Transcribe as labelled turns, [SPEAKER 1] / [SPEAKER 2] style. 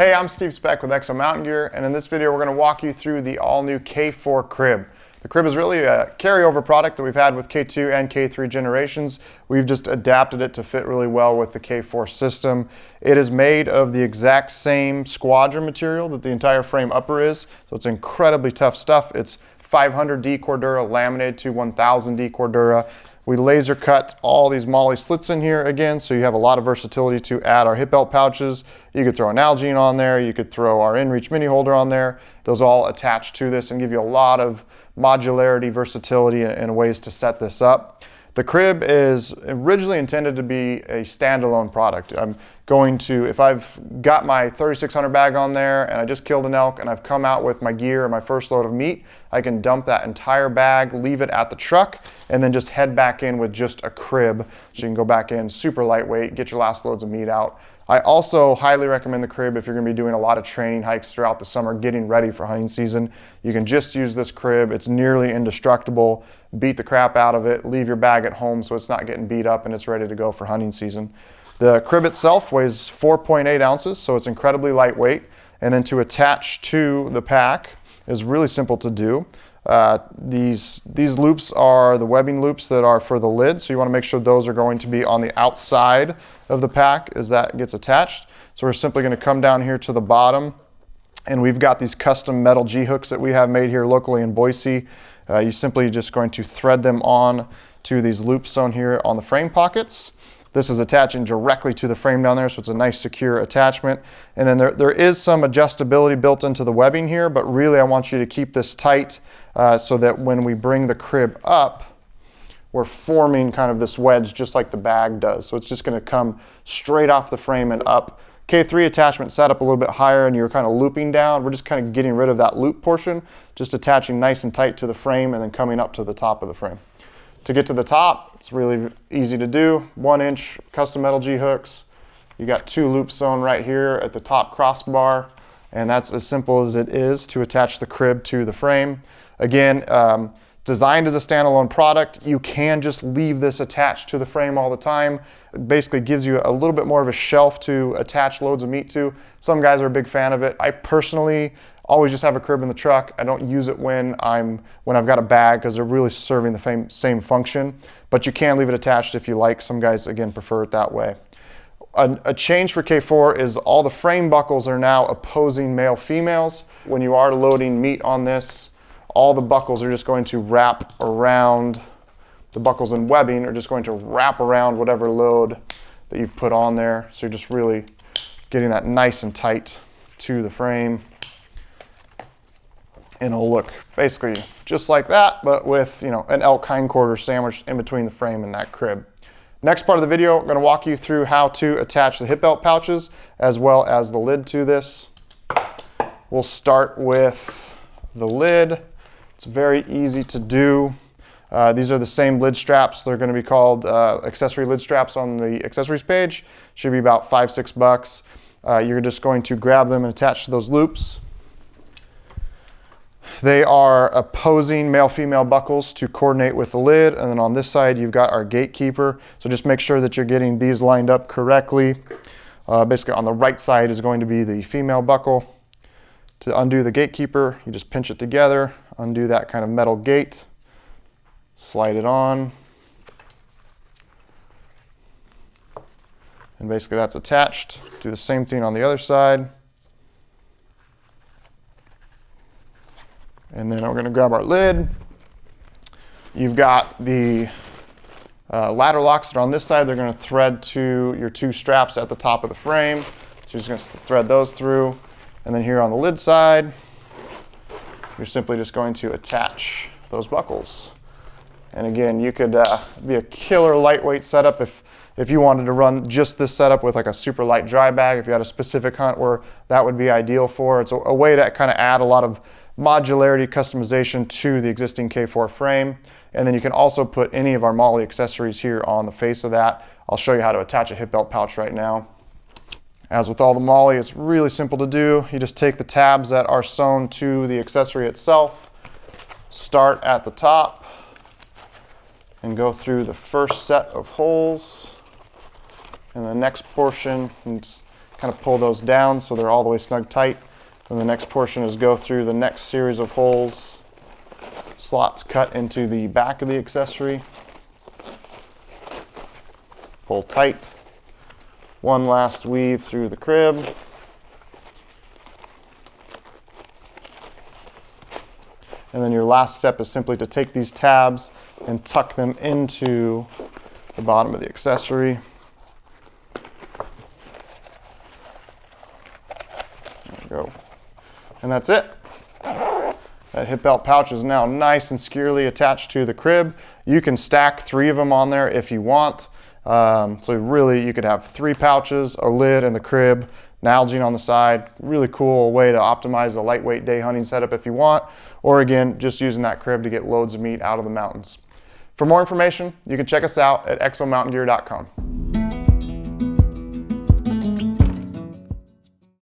[SPEAKER 1] Hey, I'm Steve Speck with Exo Mountain Gear, and in this video we're going to walk you through the all-new K4 crib. The crib is really a carryover product that we've had with K2 and K3 generations. We've just adapted it to fit really well with the K4 system. It is made of the exact same squadron material that the entire frame upper is, so it's incredibly tough stuff. It's 500D Cordura laminated to 1000D Cordura. We laser cut all these MOLLE slits in here again, so you have a lot of versatility to add our hip belt pouches. You could throw an Nalgene on there, you could throw our InReach mini holder on there. Those all attach to this and give you a lot of modularity, versatility, and ways to set this up. The crib is originally intended to be a standalone product. I'm going to, if I've got my 3600 bag on there and I just killed an elk and I've come out with my gear and my first load of meat, I can dump that entire bag, leave it at the truck, and then just head back in with just a crib. So you can go back in, super lightweight, get your last loads of meat out. I also highly recommend the crib if you're going to be doing a lot of training hikes throughout the summer, getting ready for hunting season. You can just use this crib. It's nearly indestructible. Beat the crap out of it, leave your bag at home so it's not getting beat up and it's ready to go for hunting season. The crib itself weighs 4.8 ounces, so it's incredibly lightweight. And then to attach to the pack is really simple to do. These loops are the webbing loops that are for the lid, so you want to make sure those are going to be on the outside of the pack as that gets attached. So we're simply going to come down here to the bottom, and we've got these custom metal G-hooks that we have made here locally in Boise. You're simply just going to thread them on to these loops sewn here on the frame pockets. This is attaching directly to the frame down there, so it's a nice secure attachment. And then there is some adjustability built into the webbing here, but really I want you to keep this tight so that when we bring the crib up, we're forming kind of this wedge just like the bag does. So it's just going to come straight off the frame and up. K3 attachment set up a little bit higher and you're kind of looping down. We're just kind of getting rid of that loop portion, just attaching nice and tight to the frame and then coming up to the top of the frame. To get to the top, it's really easy to do. 1-inch custom metal G-hooks. You got 2 loops sewn right here at the top crossbar, and that's as simple as it is to attach the crib to the frame. Again, designed as a standalone product, you can just leave this attached to the frame all the time. It basically gives you a little bit more of a shelf to attach loads of meat to. Some guys are a big fan of it. I personally always just have a crib in the truck. I don't use it when I've got a bag because they're really serving the same function, but you can leave it attached if you like. Some guys, again, prefer it that way. A change for K4 is all the frame buckles are now opposing male-females. When you are loading meat on this, all the buckles are just going to wrap around, the buckles and webbing are just going to wrap around whatever load that you've put on there. So you're just really getting that nice and tight to the frame. And it'll look basically just like that, but with, an elk hindquarter sandwiched in between the frame and that crib. Next part of the video, I'm going to walk you through how to attach the hip belt pouches as well as the lid to this. We'll start with the lid. It's very easy to do. These are the same lid straps. They're going to be called accessory lid straps on the accessories page. Should be about $5, $6. You're just going to grab them and attach to those loops. They are opposing male-female buckles to coordinate with the lid, and then on this side you've got our gatekeeper. So just make sure that you're getting these lined up correctly. Basically on the right side is going to be the female buckle. To undo the gatekeeper, you just pinch it together, undo that kind of metal gate, slide it on, and basically that's attached. Do the same thing on the other side. And then we're going to grab our lid. You've got the ladder locks that are on this side. They're going to thread to your 2 straps at the top of the frame. So you're just going to thread those through. And then here on the lid side, you're simply just going to attach those buckles. And again, you could be a killer lightweight setup if you wanted to run just this setup with like a super light dry bag. If you had a specific hunt where that would be ideal for, it's a way to kind of add a lot of modularity, customization to the existing K4 frame. And then you can also put any of our MOLLE accessories here on the face of that. I'll show you how to attach a hip belt pouch right now. As with all the MOLLE, it's really simple to do. You just take the tabs that are sewn to the accessory itself, start at the top, and go through the first set of holes. And the next portion, and kind of pull those down so they're all the way snug tight. And the next portion is go through the next series of holes, slots cut into the back of the accessory. Pull tight. One last weave through the crib. And then your last step is simply to take these tabs and tuck them into the bottom of the accessory. There we go. And that's it. That hip belt pouch is now nice and securely attached to the crib. You can stack 3 of them on there if you want. So really you could have 3 pouches, a lid, and the crib, Nalgene on the side. Really cool way to optimize a lightweight day hunting setup if you want, or again, just using that crib to get loads of meat out of the mountains. For more information, you can check us out at exomountaingear.com.